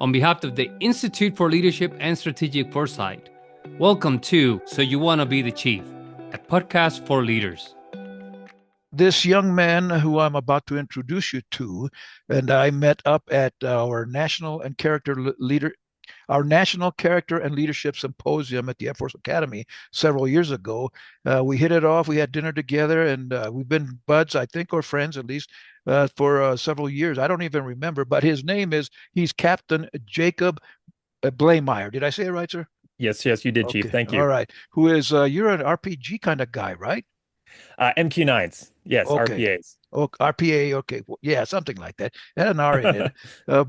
on behalf of the Institute for Leadership and Strategic Foresight. Welcome to So You Want to Be the Chief, a podcast for leaders. This young man who I'm about to introduce you to, and I met up at our National Character and Leadership Symposium at the Air Force Academy several years ago. We hit it off. We had dinner together, and we've been buds, I think, or friends at least, for several years. I don't even remember, but he's Captain Jacob Bleymaier. Did I say it right, sir? Yes, you did, Chief. Okay, Thank all you. right. You're an RPG kind of guy, right? MQ9s. Yes, Okay. RPAs. Oh, RPA. Okay. Well, yeah, something like that. Had an R in it.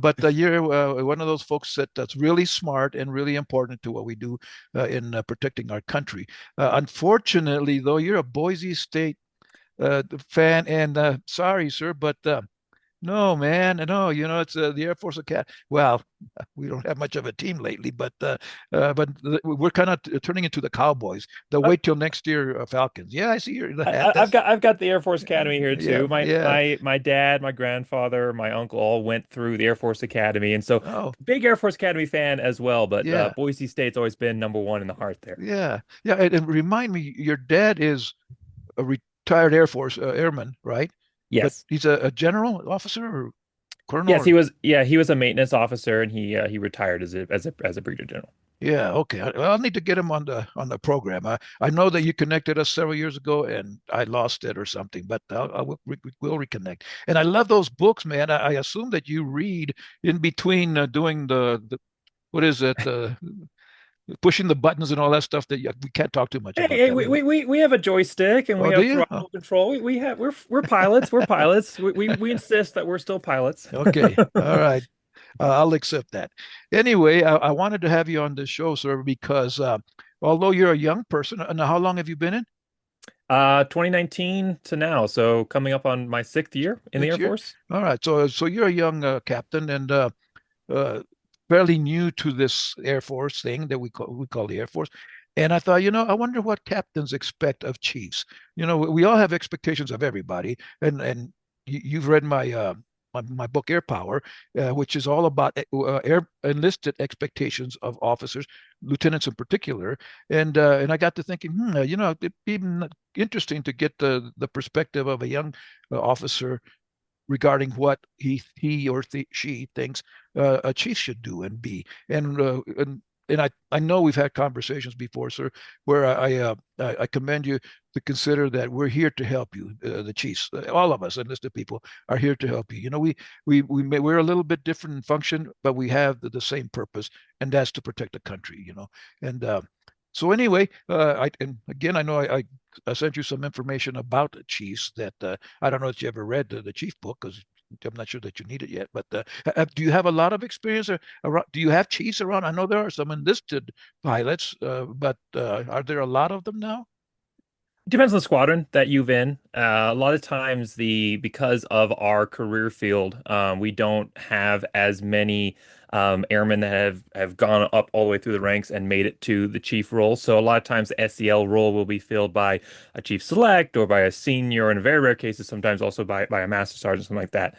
But you're one of those folks that's really smart and really important to what we do in protecting our country. Unfortunately, though, you're a Boise State fan, and sorry, sir, but no, man, no. It's the Air Force Academy. Well, we don't have much of a team lately, but we're kind of turning into the Cowboys. They'll Uh, wait till next year, Falcons. Yeah, I see the hat. I've got the Air Force Academy here Yeah, too. My yeah. my my dad, my grandfather, my uncle all went through the Air Force Academy, and so Oh, big Air Force Academy fan as well. But yeah, Boise State's always been number one in the heart there. yeah, yeah. And remind me, your dad is a retired Air Force airman, right? But Yes. he's a general officer or colonel Yes, or he was. Yeah, he was a maintenance officer, and he retired as a brigadier general. yeah, okay. I'll need to get him on the program. I know that you connected us several years ago, and I lost it or something, but we'll reconnect. And I love those books, man. I assume that you read in between doing the what is it, pushing the buttons and all that stuff that we can't talk too much Hey, about that. we have a joystick and Oh, we do have you? Oh, throttle control. We're pilots. We're pilots. We insist that we're still pilots. okay, all right. I'll accept that. Anyway, I wanted to have you on this show, sir, because although you're a young person, now how long have you been in? 2019 to now, so coming up on my sixth year in the Six Air years. Force. All right. So you're a young captain and uh, fairly new to this Air Force thing that we call the Air Force. And I thought, I wonder what captains expect of chiefs. We all have expectations of everybody, and you've read my book Air Power, which is all about air enlisted expectations of officers, lieutenants in particular. And I got to thinking, it'd be interesting to get the perspective of a young officer regarding what she thinks a chief should do and be. And I know we've had conversations before, sir, where I commend you to consider that we're here to help you, the chiefs. All of us enlisted people are here to help you. We're a little bit different in function, but we have the same purpose, and that's to protect the country. And so anyway, and again, I know I sent you some information about the Chiefs that I don't know if you ever read the Chief book because I'm not sure that you need it yet. But do you have a lot of experience around? Do you have Chiefs around? I know there are some enlisted pilots, but are there a lot of them now? Depends on the squadron that you've in. A lot of times, because of our career field, we don't have as many airmen that have gone up all the way through the ranks and made it to the chief role. So a lot of times, the SEL role will be filled by a chief select or by a senior, in very rare cases, sometimes also by a master sergeant, something like that.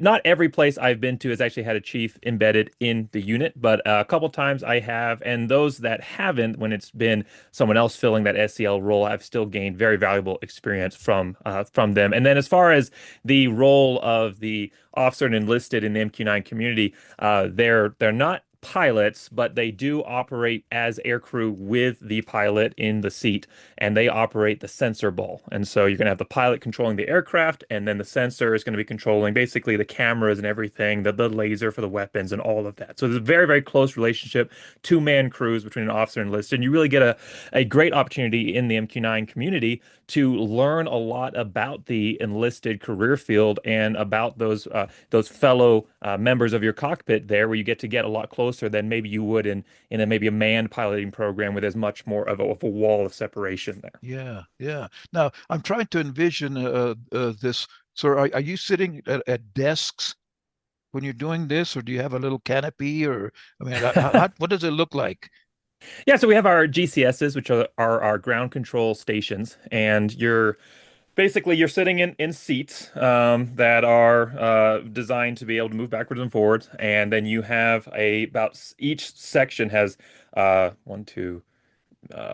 Not every place I've been to has actually had a chief embedded in the unit, but a couple times I have, and those that haven't, when it's been someone else filling that SEL role, I've still gained very valuable experience from them. And then as far as the role of the officer and enlisted in the MQ9 community, they're not pilots, but they do operate as aircrew with the pilot in the seat, and they operate the sensor ball. And so you're going to have the pilot controlling the aircraft, and then the sensor is going to be controlling basically the cameras and everything, the laser for the weapons and all of that. So there's a very, very close relationship, two-man crews between an officer and enlisted. And you really get a great opportunity in the MQ9 community to learn a lot about the enlisted career field and about those fellow members of your cockpit there, where you get to get a lot closer than maybe you would in maybe a manned piloting program where there's much more of a wall of separation there. Yeah, yeah. Now I'm trying to envision this. So are you sitting at desks when you're doing this, or do you have a little canopy, or I mean, what does it look like? Yeah, so we have our GCSs, which are our ground control stations, and Basically, you're sitting in seats that are designed to be able to move backwards and forwards, and then you have each section has one, two,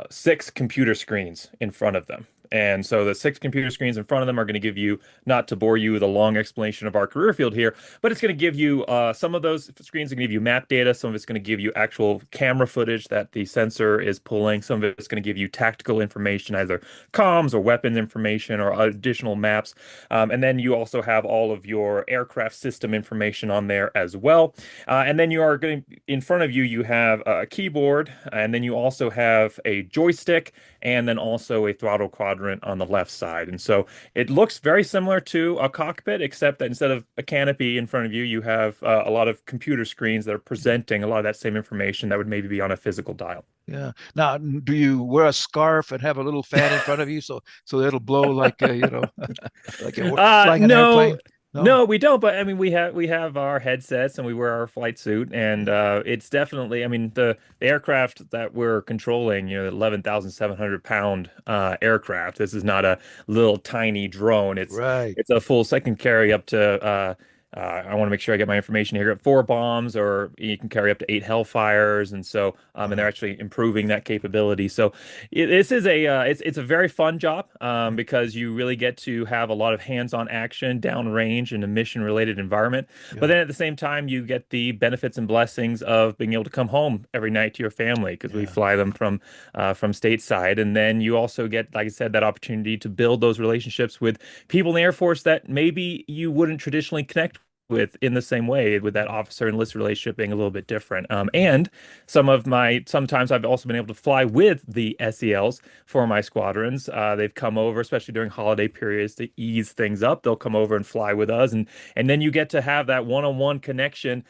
six computer screens in front of them. And so the six computer screens in front of them are going to give you, not to bore you with a long explanation of our career field here, but it's going to give you some of those screens are going to give you map data. Some of it's going to give you actual camera footage that the sensor is pulling. Some of it's going to give you tactical information, either comms or weapons information or additional maps. And then you also have all of your aircraft system information on there as well. And then you are going to, in front of you, you have a keyboard, and then you also have a joystick, and then also a throttle quadrant on the left side. And so it looks very similar to a cockpit, except that instead of a canopy in front of you, you have a lot of computer screens that are presenting a lot of that same information that would maybe be on a physical dial. Yeah. Now, do you wear a scarf and have a little fan in front of you so it'll blow like like you're flying an No, airplane? No. no, we don't. But I mean, we have our headsets and we wear our flight suit, and it's definitely. I mean, the aircraft that we're controlling, 11,700 pound aircraft. This is not a little tiny drone. It's Right. it's a full second carry up to. I want to make sure I get my information here. 4 bombs, or you can carry up to 8 Hellfires, and so and they're Uh, actually improving that capability. So this is it's a very fun job because you really get to have a lot of hands-on action downrange in a mission-related environment. But yeah. then at the same time, you get the benefits and blessings of being able to come home every night to your family because we Yeah. fly them from stateside, and then you also get, like I said, that opportunity to build those relationships with people in the Air Force that maybe you wouldn't traditionally connect with in the same way, with that officer enlisted relationship being a little bit different. And sometimes I've also been able to fly with the SELs for my squadrons. They've come over, especially during holiday periods, to ease things up. They'll come over and fly with us, and then you get to have that one-on-one connection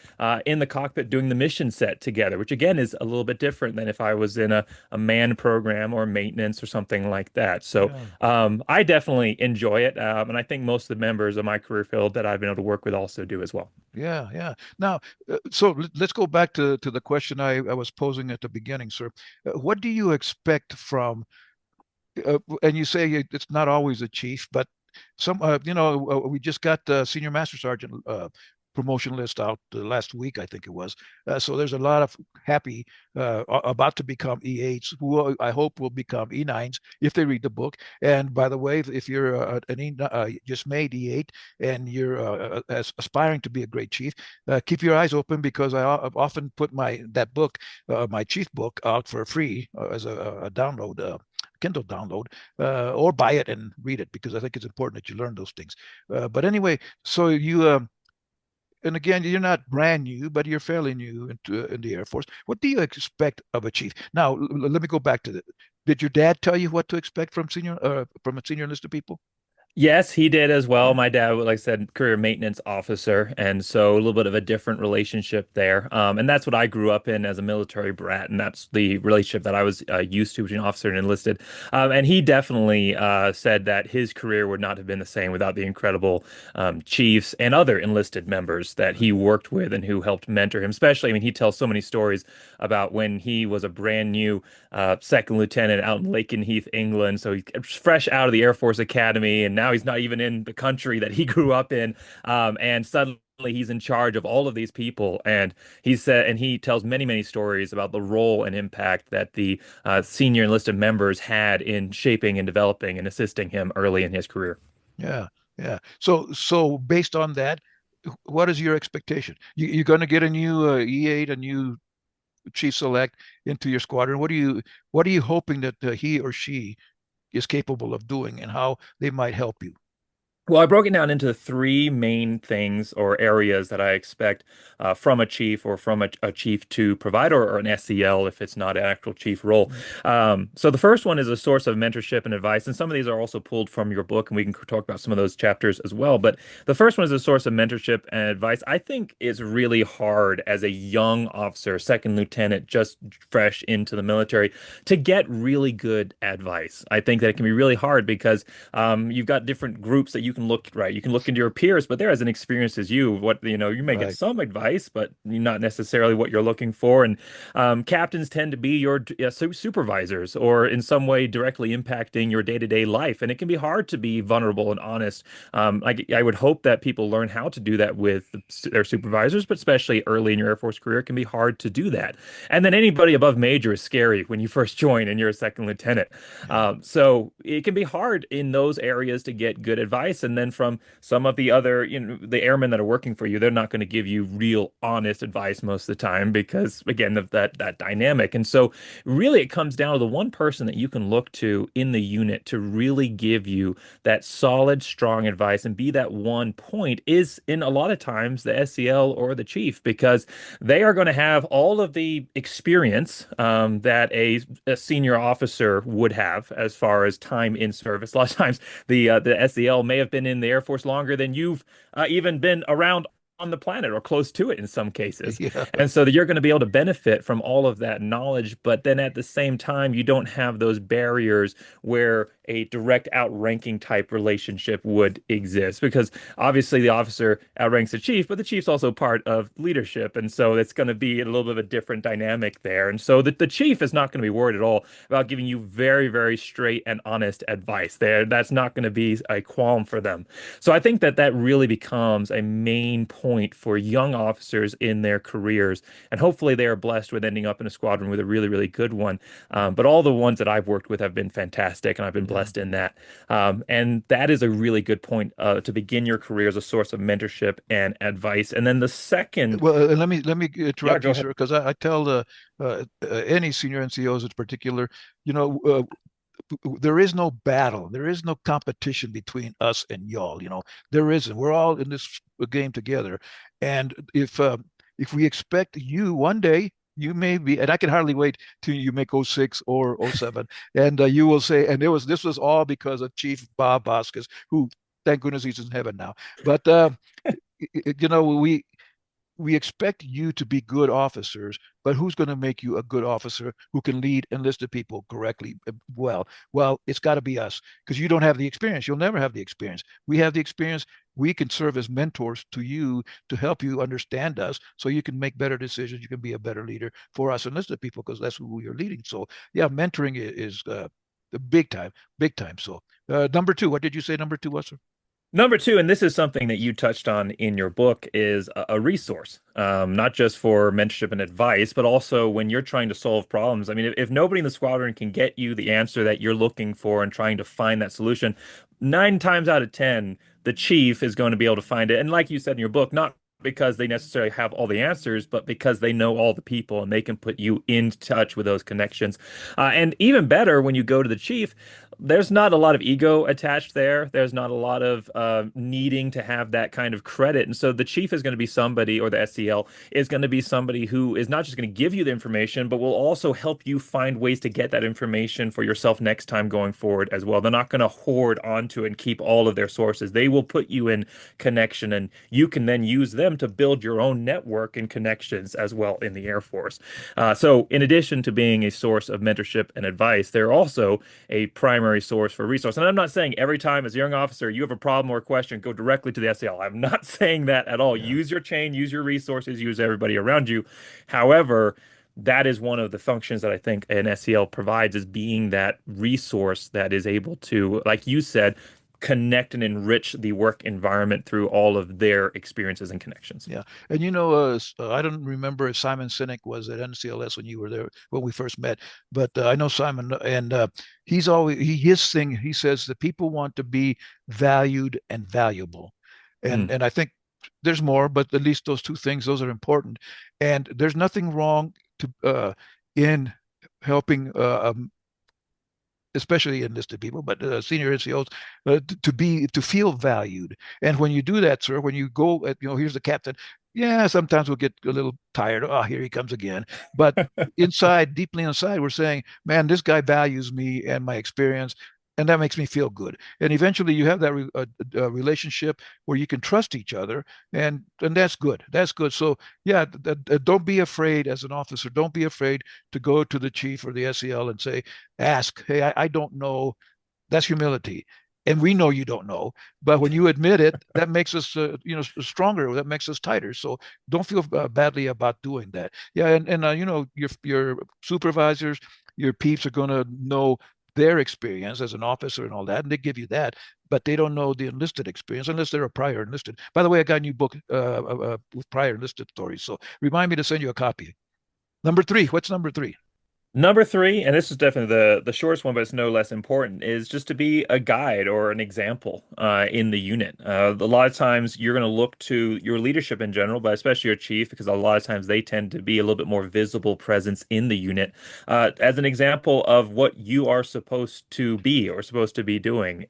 in the cockpit doing the mission set together, which again is a little bit different than if I was in a manned program or maintenance or something like that. So Yeah. I definitely enjoy it, and I think most of the members of my career field that I've been able to work with also do as well. Yeah, yeah. Now, let's go back to the question I was posing at the beginning, sir. What do you expect from, and you say it's not always a chief, but we just got the senior master sergeant promotion list out last week, I think it was. So there's a lot of happy about to become E8s, who I hope will become E9s if they read the book. And by the way, if you're just made E8 and you're aspiring to be a great chief, keep your eyes open because I've often put that book, my chief book, out for free as a download. Kindle download, or buy it and read it because I think it's important that you learn those things. But anyway, so and again, you're not brand new, but you're fairly new in the Air Force. What do you expect of a chief? Now, let me go back to did your dad tell you what to expect from a senior enlisted people? Yes, he did as well. Yeah. My dad, like I said, career maintenance officer, and so a little bit of a different relationship there. And that's what I grew up in as a military brat, and that's the relationship that I was used to between officer and enlisted. And he definitely said that his career would not have been the same without the incredible chiefs and other enlisted members that he worked with and who helped mentor him. Especially, I mean, he tells so many stories about when he was a brand new second lieutenant out in Lakenheath, England. So he's fresh out of the Air Force Academy, and now he's not even in the country that he grew up in. And suddenly he's in charge of all of these people. And he tells many, many stories about the role and impact that the senior enlisted members had in shaping and developing and assisting him early in his career. Yeah, yeah. So based on that, what is your expectation? You're going to get a new E8, a new chief select into your squadron. What are you hoping that he or she is capable of doing, and how they might help you? Well, I broke it down into three main things or areas that I expect from a chief or from a chief to provide, or an SEL if it's not an actual chief role. Mm. So the first one is a source of mentorship and advice, and some of these are also pulled from your book, and we can talk about some of those chapters as well. But the first one is a source of mentorship and advice. I think it's really hard as a young officer, second lieutenant, just fresh into the military, to get really good advice. I think that it can be really hard because you've got different groups that you you can look right. You can look into your peers, but they're as inexperienced as you. What you may get Right. some advice, but not necessarily what you're looking for. And captains tend to be your supervisors, or in some way directly impacting your day-to-day life. And it can be hard to be vulnerable and honest. I would hope that people learn how to do that with their supervisors, but especially early in your Air Force career, it can be hard to do that. And then anybody above major is scary when you first join and you're a second lieutenant. Yeah. So it can be hard in those areas to get good advice. And then from some of the other, the airmen that are working for you, they're not going to give you real honest advice most of the time because, again, of that dynamic. And so really it comes down to the one person that you can look to in the unit to really give you that solid, strong advice and be that one point is in a lot of times the SEL or the chief, because they are going to have all of the experience that a senior officer would have as far as time in service. A lot of times the SEL may have been in the Air Force longer than you've even been around on the planet or close to it in some cases. Yeah. And so that you're going to be able to benefit from all of that knowledge, but then at the same time, you don't have those barriers where a direct outranking type relationship would exist, because obviously the officer outranks the chief, but the chief's also part of leadership. And so it's going to be a little bit of a different dynamic there. And so the chief is not going to be worried at all about giving you very, very straight and honest advice there. That's not going to be a qualm for them. So I think that really becomes a main point for young officers in their careers. And hopefully they are blessed with ending up in a squadron with a really, really good one. But all the ones that I've worked with have been fantastic, and I've been blessed in that. And that is a really good point to begin your career as a source of mentorship and advice. And then the second, Well, let me yeah, interrupt go you, ahead. sir, because I tell any senior NCOs in particular, you know, there is no battle, there is no competition between us and y'all. There isn't. We're all in this game together, and if we expect you one day. You may be, and I can hardly wait till you make '06 or '07, and you will say, and this was all because of Chief Bob Vasquez, who, thank goodness, he's in heaven now. But you know, we expect you to be good officers, but who's going to make you a good officer who can lead and listen to people correctly? Well, it's got to be us, because you don't have the experience. You'll never have the experience. We have the experience. We can serve as mentors to you to help you understand us so you can make better decisions. You can be a better leader for us and listen to people, because that's who you're leading. So yeah, mentoring is big time, big time. So number two, what did you say number two was, sir? Number two, and this is something that you touched on in your book, is a resource, not just for mentorship and advice, but also when you're trying to solve problems. I mean, if nobody in the squadron can get you the answer that you're looking for and trying to find that solution, 9 times out of 10, the chief is going to be able to find it. And like you said in your book, not because they necessarily have all the answers, but because they know all the people and they can put you in touch with those connections. And even better, when you go to the chief, there's not a lot of ego attached there. There's not a lot of needing to have that kind of credit. And so the chief is going to be somebody, or the SEL is going to be somebody who is not just going to give you the information, but will also help you find ways to get that information for yourself next time going forward as well. They're not going to hoard onto it and keep all of their sources. They will put you in connection, and you can then use them to build your own network and connections as well in the Air Force. So in addition to being a source of mentorship and advice, they're also a primary source for resource. And I'm not saying every time as a young officer you have a problem or a question, go directly to the SEL. I'm not saying that at all. Yeah. Use your chain, use your resources, use everybody around you. However, that is one of the functions that I think an SEL provides, is being that resource that is able to, like you said, connect and enrich the work environment through all of their experiences and connections. Yeah, and I don't remember if Simon Sinek was at NCLS when you were there when we first met, but I know Simon, and his thing. He says that people want to be valued and valuable, Mm. and I think there's more, but at least those two things, those are important, and there's nothing wrong to in helping especially enlisted people, but senior NCOs, to feel valued. And when you do that, sir, when you go at, here's the captain. Yeah, sometimes we'll get a little tired. Oh, here he comes again. But inside, deeply inside, we're saying, man, this guy values me and my experience. And that makes me feel good. And eventually, you have that relationship where you can trust each other, and that's good. That's good. So yeah, don't be afraid as an officer. Don't be afraid to go to the chief or the SEL and say, ask, hey, I don't know. That's humility. and we know you don't know, but when you admit it, that makes us stronger, that makes us tighter. So don't feel badly about doing that. Yeah, and your supervisors, your peeps are going to know their experience as an officer and all that, and they give you that, but they don't know the enlisted experience unless they're a prior enlisted. By the way, I got a new book with prior enlisted stories, so remind me to send you a copy. Number three, what's number three? Number three, and this is definitely the shortest one, but it's no less important, is just to be a guide or an example in the unit. A lot of times you're going to look to your leadership in general, but especially your chief, because a lot of times they tend to be a little bit more visible presence in the unit as an example of what you are supposed to be or supposed to be doing.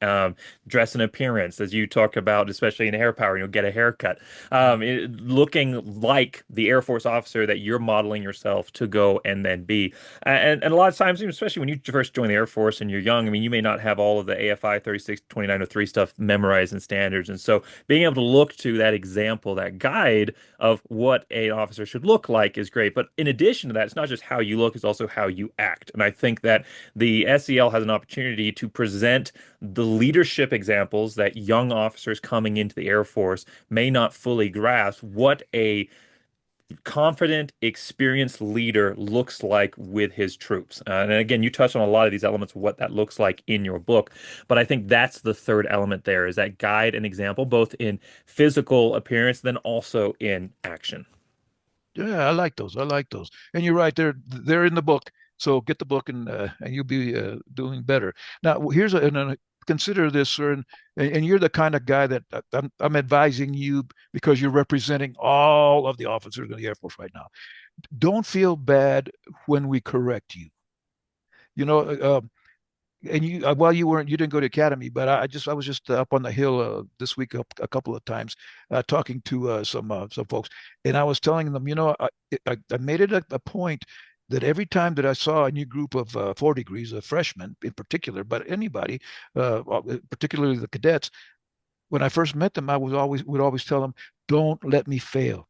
Dress and appearance, as you talk about, especially in hair power, you'll get a haircut. Looking like the Air Force officer that you're modeling yourself to go and then be. And a lot of times, especially when you first join the Air Force and you're young, I mean, you may not have all of the AFI 362903 stuff memorized and standards. And so being able to look to that example, that guide of what an officer should look like is great. But in addition to that, it's not just how you look, it's also how you act. And I think that the SEL has an opportunity to present the leadership examples that young officers coming into the Air Force may not fully grasp what a confident, experienced leader looks like with his troops. And again, you touched on a lot of these elements of what that looks like in your book. But I think that's the third element there is that guide and example, both in physical appearance, then also in action. Yeah, I like those. I like those. And you're right, they're in the book. So get the book and you'll be doing better. Now, here's consider this, sir, and you're the kind of guy that I'm advising you because you're representing all of the officers in the Air Force right now. Don't feel bad when we correct you. You know, and while you didn't go to academy, but I was just up on the hill this week a couple of times talking to some folks, and I was telling them, I made it a point that every time that I saw a new group of 4 degrees, of freshmen in particular, but anybody, particularly the cadets, when I first met them, I would always tell them, don't let me fail.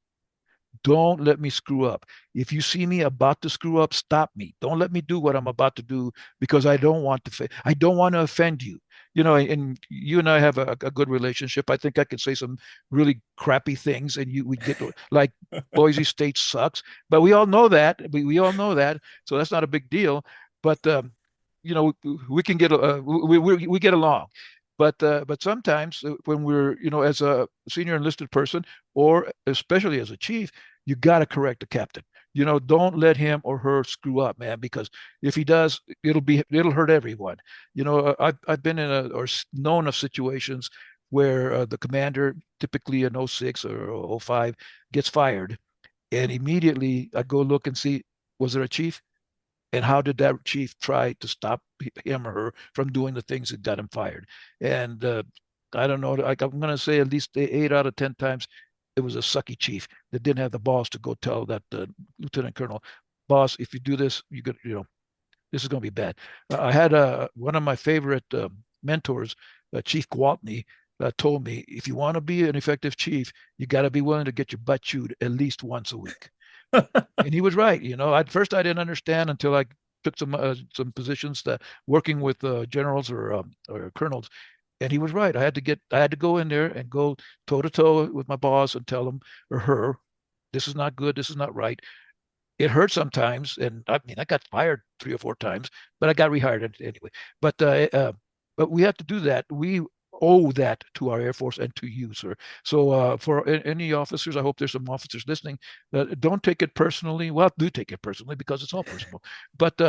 Don't let me screw up. If you see me about to screw up, stop me. Don't let me do what I'm about to do because I don't want to. I don't want to offend you. And you and I have a good relationship. I think I could say some really crappy things, and we get like Boise State sucks, but we all know that. We all know that, so that's not a big deal. But we can get we get along. But sometimes when we're as a senior enlisted person or especially as a chief, you got to correct the captain. Don't let him or her screw up, man, because if he does, it'll hurt everyone. I've been in or known of situations where the commander, typically an '06 or '05, gets fired, and immediately I go look and see, was there a chief? And how did that chief try to stop him or her from doing the things that got him fired? And I don't know, like I'm going to say at least 8 out of 10 times it was a sucky chief that didn't have the balls to go tell that lieutenant colonel, boss, if you do this, this is going to be bad. I had one of my favorite mentors, Chief Gwaltney, told me, if you want to be an effective chief, you got to be willing to get your butt chewed at least once a week. And he was right. At first I didn't understand until I took some positions that working with generals or colonels, and he was right. I had to go in there and go toe to toe with my boss and tell him or her, this is not good. This is not right. It hurt sometimes, and I mean I got fired 3 or 4 times, but I got rehired anyway. But we have to do that. We owe that to our Air Force and to you, sir. So for any officers, I hope there's some officers listening. Don't take it personally. Well, do take it personally because it's all personal. But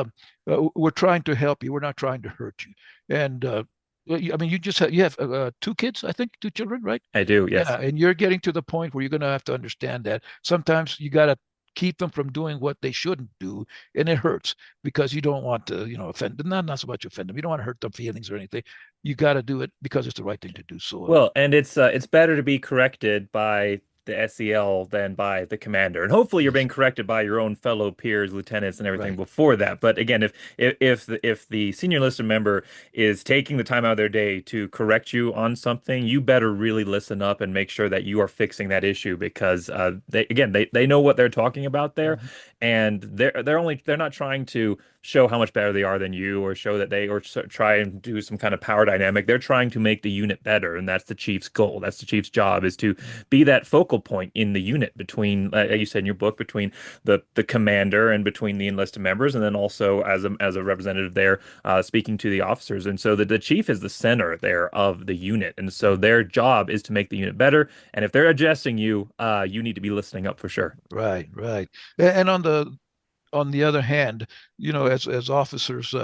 we're trying to help you. We're not trying to hurt you. And I mean, you have 2 kids, I think, 2 children, right? I do, Yeah, yes. and you're getting to the point where you're going to have to understand that sometimes you got to keep them from doing what they shouldn't do, and it hurts because you don't want to, offend them. Not so much offend them. You don't want to hurt their feelings or anything. You got to do it because it's the right thing to do. So, Well, and it's better to be corrected by the SEL than by the commander. And hopefully you're being yes, corrected by your own fellow peers, lieutenants, and everything right. before that. But again, if the senior enlisted member is taking the time out of their day to correct you on something, you better really listen up and make sure that you are fixing that issue because they know what they're talking about there, Mhm. and they're not trying to show how much better they are than you, or show that they, or try and do some kind of power dynamic. They're trying to make the unit better, and that's the chief's goal. That's the chief's job, is to be that focal point in the unit between, like you said in your book, between the commander and between the enlisted members, and then also as a representative there, speaking to the officers. And so the chief is the center there of the unit, and so their job is to make the unit better. And if they're addressing you, you need to be listening up for sure. Right, right. And on the other hand, as officers,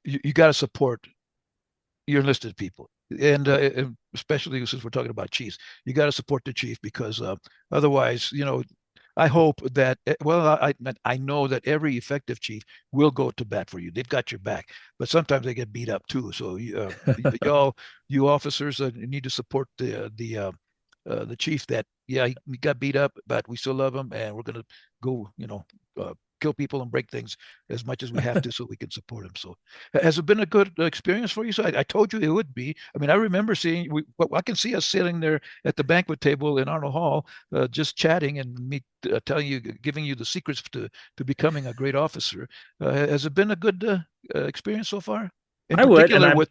you got to support your enlisted people, and especially since we're talking about chiefs, you got to support the chief, because otherwise, I hope that, well, I know that every effective chief will go to bat for you. They've got your back, but sometimes they get beat up too. So you officers need to support the chief, that, yeah, he got beat up, but we still love him, and we're gonna go, kill people and break things as much as we have to, so we can support him. So, has it been a good experience for you? So I told you it would be. I mean, I remember seeing, I can see us sitting there at the banquet table in Arnold Hall, just chatting, and me telling you, giving you the secrets to becoming a great officer. Has it been a good experience so far? In I would, and particular, I'm with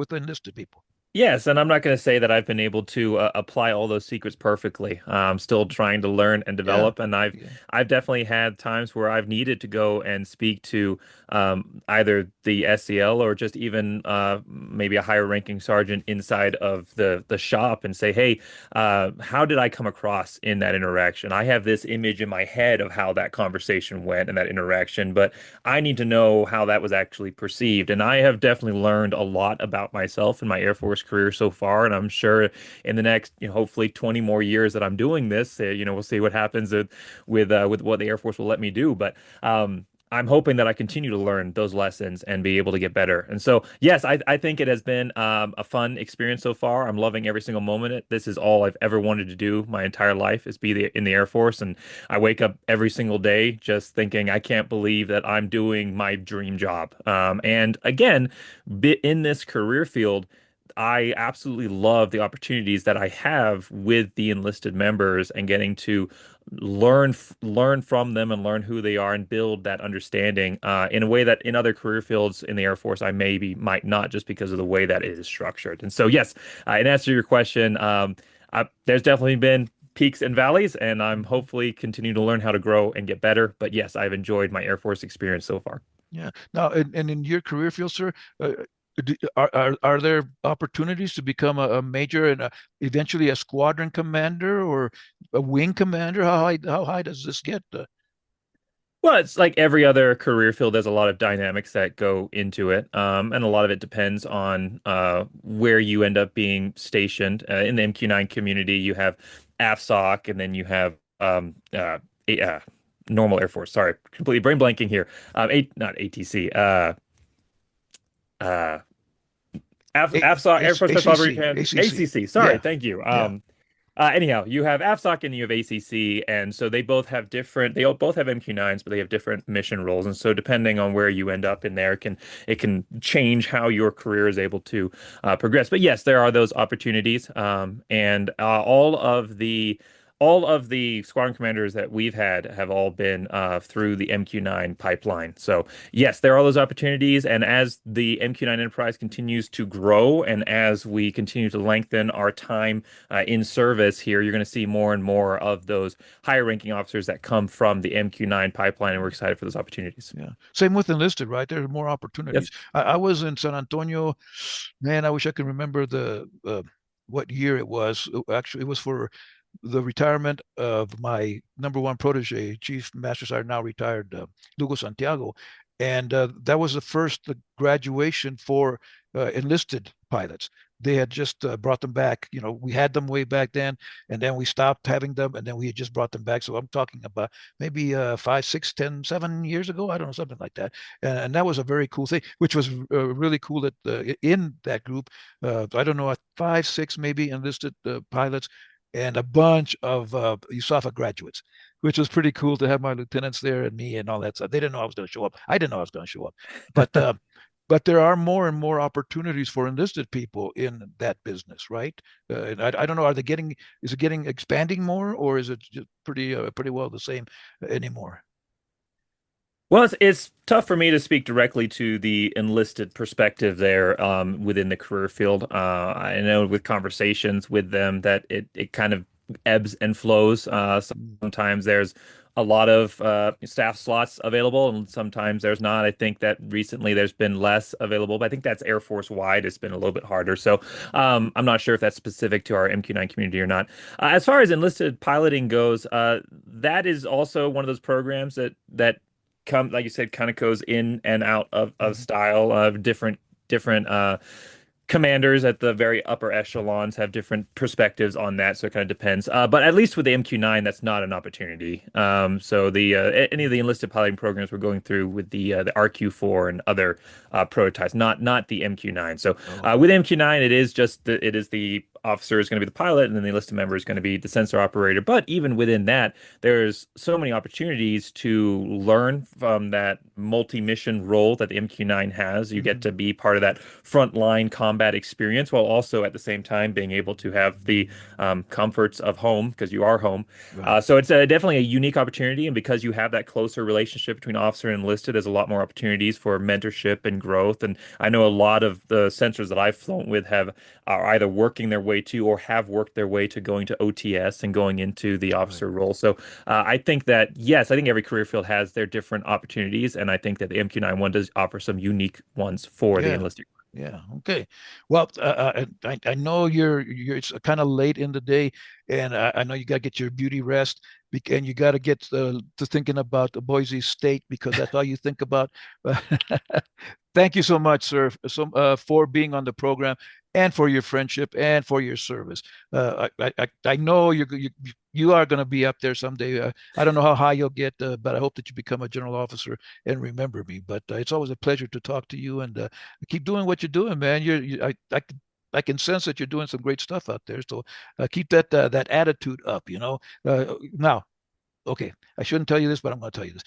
the enlisted people. Yes, and I'm not going to say that I've been able to apply all those secrets perfectly. I'm still trying to learn and Yeah, develop, and I've yeah. I've definitely had times where I've needed to go and speak to either the SEL or just even maybe a higher ranking sergeant inside of the shop, and say, hey, how did I come across in that interaction? I have this image in my head of how that conversation went and that interaction, but I need to know how that was actually perceived. And I have definitely learned a lot about myself in my Air Force career so far. And I'm sure in the next, hopefully 20 more years that I'm doing this, we'll see what happens with what the Air Force will let me do. But I'm hoping that I continue to learn those lessons and be able to get better. And so, yes, I think it has been a fun experience so far. I'm loving every single moment. This is all I've ever wanted to do my entire life, is be in the Air Force. And I wake up every single day just thinking, I can't believe that I'm doing my dream job. And again, in this career field, I absolutely love the opportunities that I have with the enlisted members, and getting to learn from them and learn who they are, and build that understanding in a way that in other career fields in the Air Force I might not, just because of the way that it is structured. And so, yes, in answer to your question, there's definitely been peaks and valleys, and I'm hopefully continue to learn how to grow and get better. But yes, I've enjoyed my Air Force experience so far. Yeah. Now, and in your career field, sir, are there opportunities to become a major and eventually a squadron commander or a wing commander? How high does this get? Well, it's like every other career field. There's a lot of dynamics that go into it, and a lot of it depends on where you end up being stationed. In the MQ-9 community, you have AFSOC, and then you have normal Air Force. Sorry, completely brain blanking here. Not ATC. Uh, AFSOC, Air Force Special Operations ACC, Command, ACC. ACC. Sorry, Yeah, thank you. yeah. Anyhow, you have AFSOC and you have ACC, and so they both have MQ-9s, but they have different mission roles. And so depending on where you end up in there, it can change how your career is able to progress. But yes, there are those opportunities, and all of the squadron commanders that we've had have all been through the MQ-9 pipeline. So yes, there are those opportunities, and as the MQ-9 enterprise continues to grow, and as we continue to lengthen our time in service here, you're going to see more and more of those higher ranking officers that come from the MQ-9 pipeline, and we're excited for those opportunities. Yeah. Same with enlisted, right? There's more opportunities. Yes. I was in San Antonio. Man, I wish I could remember the what year it was. Actually, it was for the retirement of my number one protege, Chief Master Sergeant, now retired, Lugo Santiago. And that was the first graduation for enlisted pilots. They had just brought them back. We had them way back then, and then we stopped having them, and then we had just brought them back. So I'm talking about maybe 5, 6, 10, 7 years ago. I don't know, something like that. And that was a very cool thing, which was really cool that in that group, I don't know, 5, 6 maybe enlisted pilots, and a bunch of USAFA graduates, which was pretty cool to have my lieutenants there and me and all that stuff. They didn't know I was going to show up. I didn't know I was going to show up, but but there are more and more opportunities for enlisted people in that business, right? And I don't know, is it getting expanding more, or is it just pretty well the same anymore? Well, it's tough for me to speak directly to the enlisted perspective there within the career field. I know with conversations with them that it kind of ebbs and flows. Sometimes there's a lot of staff slots available, and sometimes there's not. I think that recently there's been less available, but I think that's Air Force wide. It's been a little bit harder. So I'm not sure if that's specific to our MQ-9 community or not. As far as enlisted piloting goes, that is also one of those programs that come, like you said, kind of goes in and out of style of different commanders at the very upper echelons have different perspectives on that, so it kind of depends. But at least with the MQ-9, that's not an opportunity. So the any of the enlisted piloting programs we're going through with the RQ-4 and other prototypes, not the MQ-9. So with MQ-9, it is the officer is going to be the pilot, and then the enlisted member is going to be the sensor operator. But even within that, there's so many opportunities to learn from that multi-mission role that the MQ-9 has. You get to be part of that frontline combat experience while also at the same time being able to have the comforts of home because you are home. Right. So it's definitely a unique opportunity, and because you have that closer relationship between officer and enlisted, there's a lot more opportunities for mentorship and growth. And I know a lot of the sensors that I've flown with are either working their way to or have worked their way to going to OTS and going into the officer role. So I think that, yes, I think every career field has their different opportunities, and I think that the MQ-9 one does offer some unique ones for the enlisted. Yeah. Okay. Well, I know it's kind of late in the day, and I know you got to get your beauty rest, and you got to get to thinking about the Boise State because that's all you think about. Thank you so much, sir, for being on the program and for your friendship and for your service. I know you are going to be up there someday. I don't know how high you'll get, but I hope that you become a general officer and remember me. But it's always a pleasure to talk to you, and keep doing what you're doing, man. I can sense that you're doing some great stuff out there. So keep that attitude up. Now, okay, I shouldn't tell you this, but I'm going to tell you this.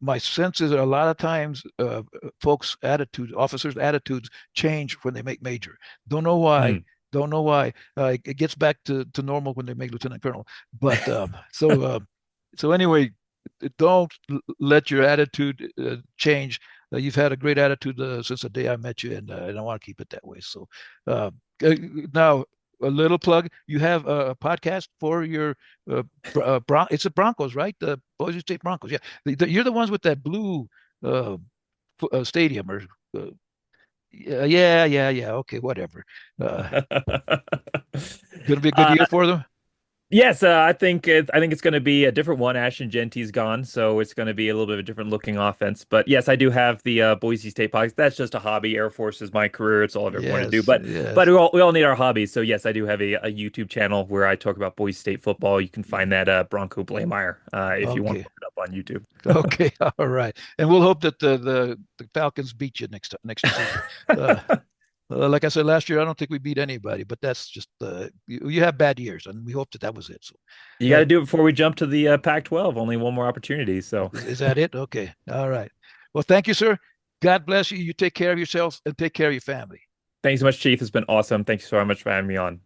My sense is that a lot of times officers' attitudes change when they make major. Don't know why. Mm. Don't know why. It gets back to normal when they make lieutenant colonel. But so anyway, don't let your attitude change. You've had a great attitude since the day I met you, and I want to keep it that way. So now a little plug. You have a podcast for your it's the Broncos, right? The Boise State Broncos. Yeah, you're the ones with that blue stadium, or yeah. Okay, whatever. Gonna be a good year for them. Yes, I think it's going to be a different one. Ashton Genty's gone, so it's going to be a little bit of a different looking offense. But yes, I do have the Boise State podcast. That's just a hobby. Air Force is my career. It's all I've ever wanted to do. But Yes. we all need our hobbies. So yes, I do have a YouTube channel where I talk about Boise State football. You can find that Bronco Bleymaier if you want to Okay. look it up on YouTube. Okay. All right. And we'll hope that the Falcons beat you next season. Like I said last year, I don't think we beat anybody, but that's just you have bad years, and we hope that was it. So, You got to do it before we jump to the Pac-12. Only one more opportunity. So is that it? Okay. All right. Well, thank you, sir. God bless you. You take care of yourself and take care of your family. thanks so much, Chief. It's been awesome. Thank you so much for having me on.